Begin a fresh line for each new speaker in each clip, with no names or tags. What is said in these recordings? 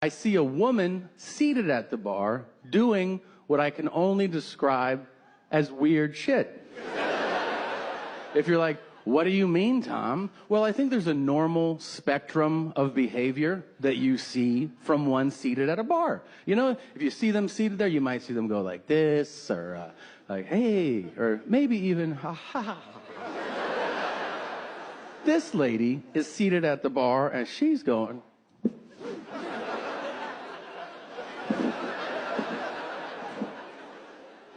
I see a woman seated at the bar doing what I can only describe as weird shit. If you're like, what do you mean, Tom? Well, I think there's a normal spectrum of behavior that you see from one seated at a bar. You know, if you see them seated there, you might see them go like this, or like, hey, or maybe even, ha ha. This lady is seated at the bar and she's going.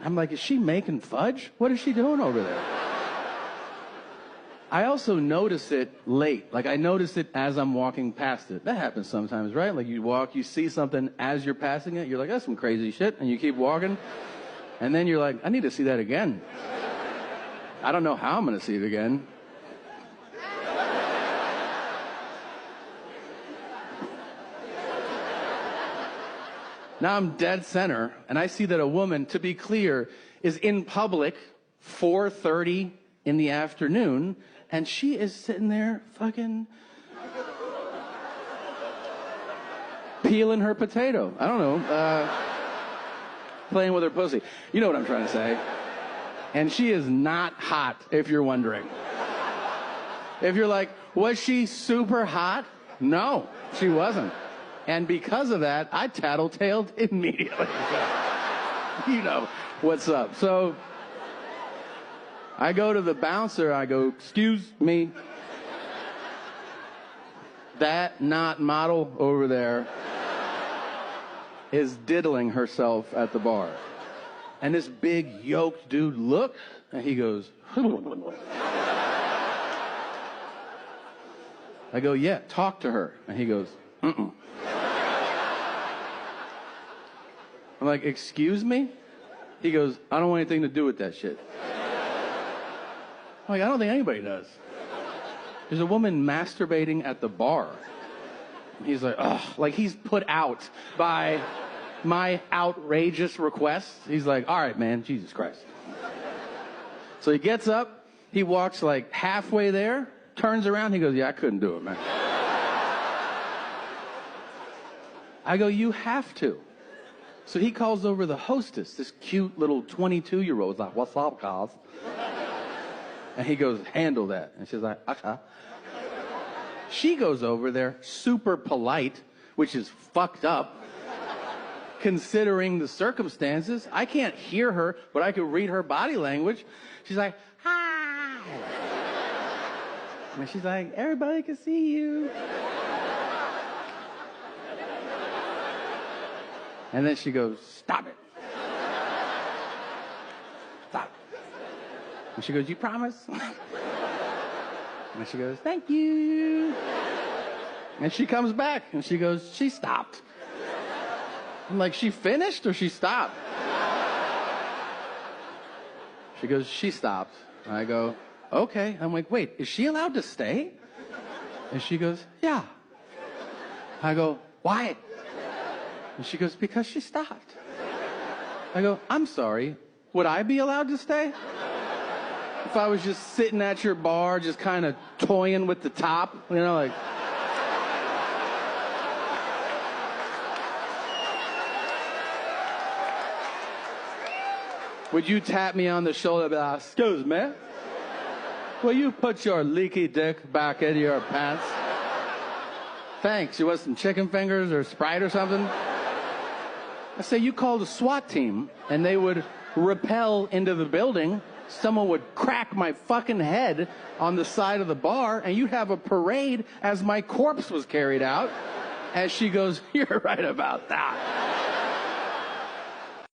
I'm like, is she making fudge? What is she doing over there? I also notice it late. Like, I notice it as I'm walking past it. That happens sometimes, right? Like, you walk, you see something as you're passing it. You're like, that's some crazy shit. And you keep walking. And then you're like, I need to see that again. I don't know how I'm going to see it again. Now I'm dead center, and I see that a woman, to be clear, is in public 4:30 in the afternoon, and she is sitting there fucking peeling her potato. I don't know, playing with her pussy. You know what I'm trying to say. And she is not hot, if you're wondering. If you're like, was she super hot? No, she wasn't. And because of that, I tattletaled immediately. You know what's up. So I go to the bouncer. I go, excuse me. That not model over there is diddling herself at the bar. And this big yoked dude looks, and he goes, I go, yeah, talk to her. And he goes, mm-mm. I'm like, excuse me? He goes, I don't want anything to do with that shit. I'm like, I don't think anybody does. There's a woman masturbating at the bar. He's like, ugh, like he's put out by my outrageous request. He's like, all right, man, Jesus Christ. So he gets up, he walks like halfway there, turns around, he goes, yeah, I couldn't do it, man. I go, you have to. So he calls over the hostess, this cute little 22-year-old. He's like, what's up, guys? And he goes, handle that. And she's like, okay. She goes over there, super polite, which is fucked up, considering the circumstances. I can't hear her, but I can read her body language. She's like, hi. And she's like, everybody can see you. And then she goes, stop it. Stop. And she goes, you promise? And she goes, thank you. And she comes back and she goes, she stopped. I'm like, she finished or she stopped? She goes, she stopped. And I go, okay. I'm like, wait, is she allowed to stay? And she goes, yeah. I go, why? And she goes, because she stopped. I go, I'm sorry, would I be allowed to stay? If I was just sitting at your bar, just kind of toying with the top, you know, like. Would you tap me on the shoulder and be like, excuse me, will you put your leaky dick back into your pants? Thanks, you want some chicken fingers or Sprite or something? I say, you call the SWAT team, and they would rappel into the building. Someone would crack my fucking head on the side of the bar, and you'd have a parade as my corpse was carried out. As she goes, you're right about that.